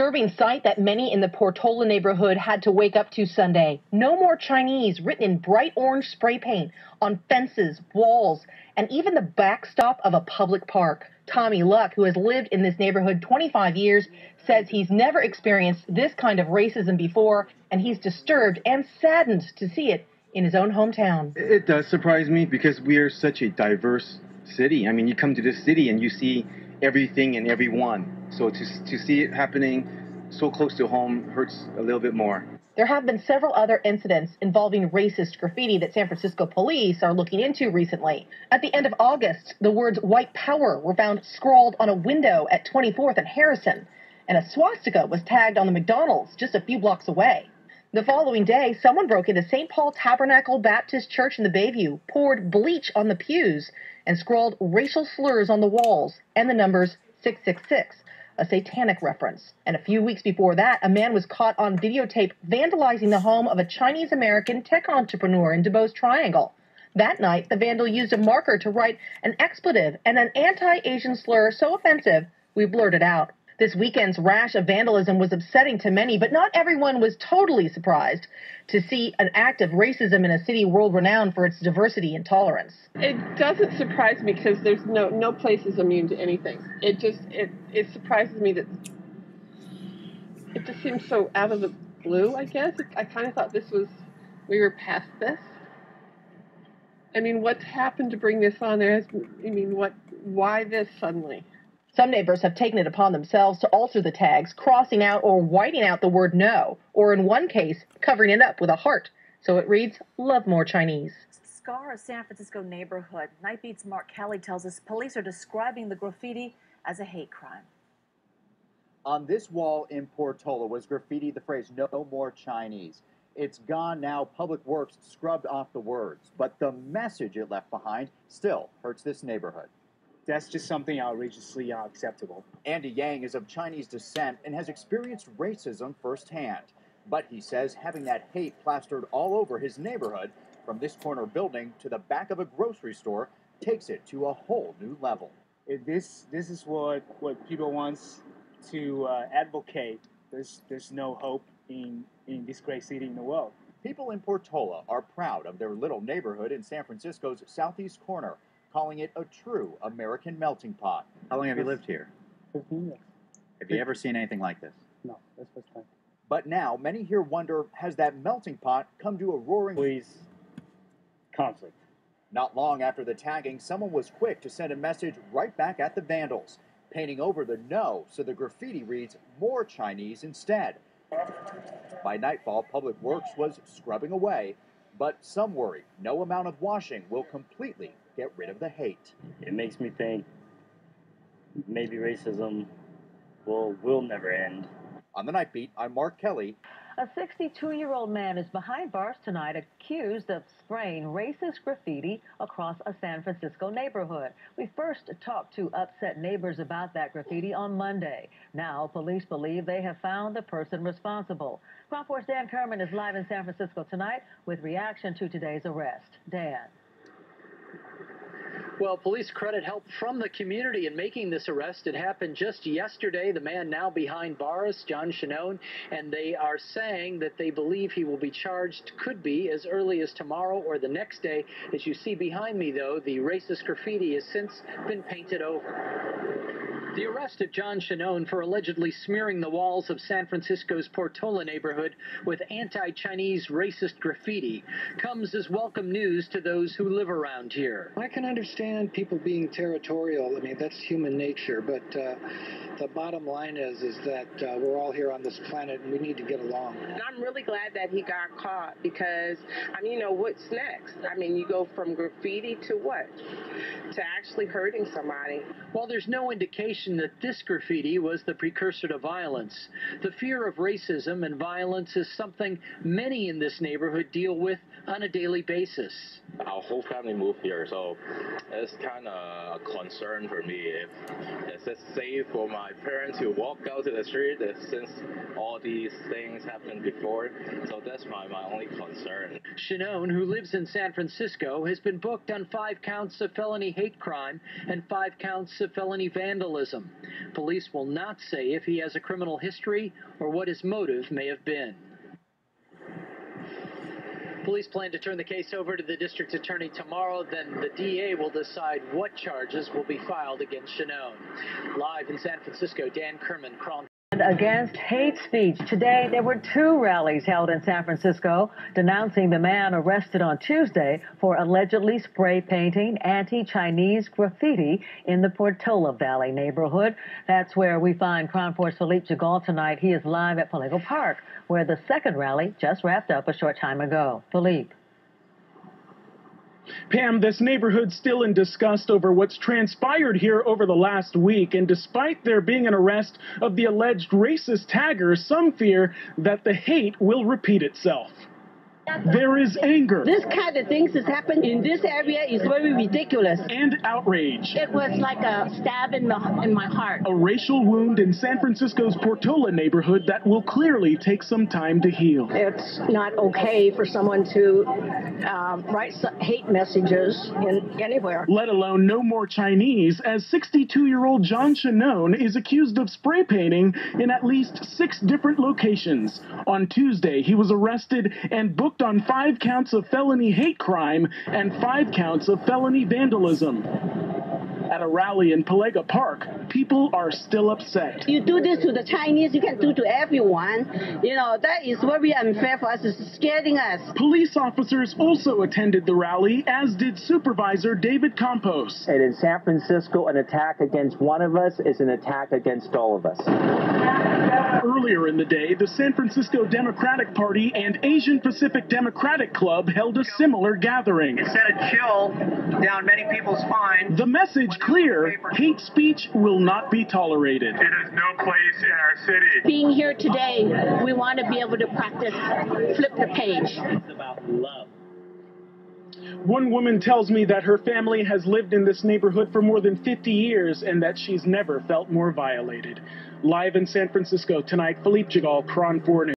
disturbing sight that many in the Portola neighborhood had to wake up to Sunday. No more Chinese, written in bright orange spray paint on fences, walls, and even the backstop of a public park. Tommy Luck, who has lived in this neighborhood 25 years, says he's never experienced this kind of racism before, and he's disturbed and saddened to see it in his own hometown. It does surprise me because we are such a diverse city. I mean, you come to this city and you see everything and everyone. So to see it happening so close to home hurts a little bit more. There have been several other incidents involving racist graffiti that San Francisco police are looking into recently. At the end of August, the words "White Power" were found scrawled on a window at 24th and Harrison, and a swastika was tagged on the McDonald's just a few blocks away. The following day, someone broke into St. Paul Tabernacle Baptist Church in the Bayview, poured bleach on the pews, and scrawled racial slurs on the walls and the numbers 666, a satanic reference. And a few weeks before that, a man was caught on videotape vandalizing the home of a Chinese-American tech entrepreneur in DuBose Triangle. That night, the vandal used a marker to write an expletive and an anti-Asian slur so offensive, we blurted out. This weekend's rash of vandalism was upsetting to many, but not everyone was totally surprised to see an act of racism in a city world-renowned for its diversity and tolerance. It doesn't surprise me because there's no place is immune to anything. It surprises me that it just seems so out of the blue, I guess. I kind of thought we were past this. I mean, what's happened to bring this on? Why this suddenly? Some neighbors have taken it upon themselves to alter the tags, crossing out or whiting out the word no, or in one case, covering it up with a heart. So it reads, "Love more Chinese." Scar, a San Francisco neighborhood. Nightbeat's Mark Kelly tells us police are describing the graffiti as a hate crime. On this wall in Portola was graffiti the phrase, "No more Chinese." It's gone now. Public Works scrubbed off the words, but the message it left behind still hurts this neighborhood. That's just something outrageously unacceptable. Andy Yang is of Chinese descent and has experienced racism firsthand. But he says having that hate plastered all over his neighborhood, from this corner building to the back of a grocery store, takes it to a whole new level. This is what people want to advocate. There's no hope in this great city in the world. People in Portola are proud of their little neighborhood in San Francisco's southeast corner, calling it a true American melting pot. How long have you lived here? 15 years. Have you ever seen anything like this? No, that's the first time. But now, many here wonder, has that melting pot come to a roaring... Please, conflict. Not long after the tagging, someone was quick to send a message right back at the vandals, painting over the no so the graffiti reads "More Chinese" instead. By nightfall, Public Works was scrubbing away, but some worry no amount of washing will completely get rid of the hate. It makes me think maybe racism will never end. On the Night Beat, I'm Mark Kelly. A 62-year-old man is behind bars tonight accused of spraying racist graffiti across a San Francisco neighborhood. We first talked to upset neighbors about that graffiti on Monday. Now, police believe they have found the person responsible. Crop Force Dan Kerman is live in San Francisco tonight with reaction to today's arrest. Dan. Well, police credit help from the community in making this arrest. It happened just yesterday. The man now behind bars, John Shanone, and they are saying that they believe he will be charged, could be as early as tomorrow or the next day. As you see behind me, though, the racist graffiti has since been painted over. The arrest of John Shanone for allegedly smearing the walls of San Francisco's Portola neighborhood with anti-Chinese racist graffiti comes as welcome news to those who live around here. I can understand people being territorial. I mean, that's human nature. But the bottom line is that we're all here on this planet and we need to get along. And I'm really glad that he got caught because, I mean, what's next? I mean, you go from graffiti to what? To actually hurting somebody. While there's no indication that this graffiti was the precursor to violence, the fear of racism and violence is something many in this neighborhood deal with on a daily basis. Our whole family moved here, so it's kind of a concern for me. Is it safe for my parents to walk out to the street since all these things happened before? So that's my only concern. Shanone, who lives in San Francisco, has been booked on 5 counts of felony hate crime and 5 counts of felony vandalism. vandalism. Police will not say if he has a criminal history or what his motive may have been. Police plan to turn the case over to the district attorney tomorrow. Then the DA will decide what charges will be filed against Shannone. Live in San Francisco, Dan Kerman, Cron. Against hate speech. Today, there were 2 rallies held in San Francisco denouncing the man arrested on Tuesday for allegedly spray painting anti-Chinese graffiti in the Portola Valley neighborhood. That's where we find Crown Force Philippe Jagal tonight. He is live at Palenque Park, where the second rally just wrapped up a short time ago. Philippe. Pam, this neighborhood's still in disgust over what's transpired here over the last week, and despite there being an arrest of the alleged racist tagger, some fear that the hate will repeat itself. There is anger. This kind of things that's happened in this area is very ridiculous. And outrage. It was like a stab in my heart. A racial wound in San Francisco's Portola neighborhood that will clearly take some time to heal. It's not okay for someone to write hate messages anywhere. Let alone no more Chinese, as 62-year-old John Shannone is accused of spray painting in at least 6 different locations. On Tuesday, he was arrested and booked on 5 counts of felony hate crime and 5 counts of felony vandalism. At a rally in Palenque Park, people are still upset. You do this to the Chinese, you can do to everyone. You know, that is very unfair for us. It's scaring us. Police officers also attended the rally, as did Supervisor David Campos. And in San Francisco, an attack against one of us is an attack against all of us. Earlier in the day, the San Francisco Democratic Party and Asian Pacific Democratic Club held a similar gathering. It set a chill down many people's spines. The message clear: hate speech will not be tolerated. It has no place in our city. Being here today, we want to be able to practice flip the page. It's about love. One woman tells me that her family has lived in this neighborhood for more than 50 years and that she's never felt more violated. Live in San Francisco tonight, Philippe Jagal, Cron 4 News.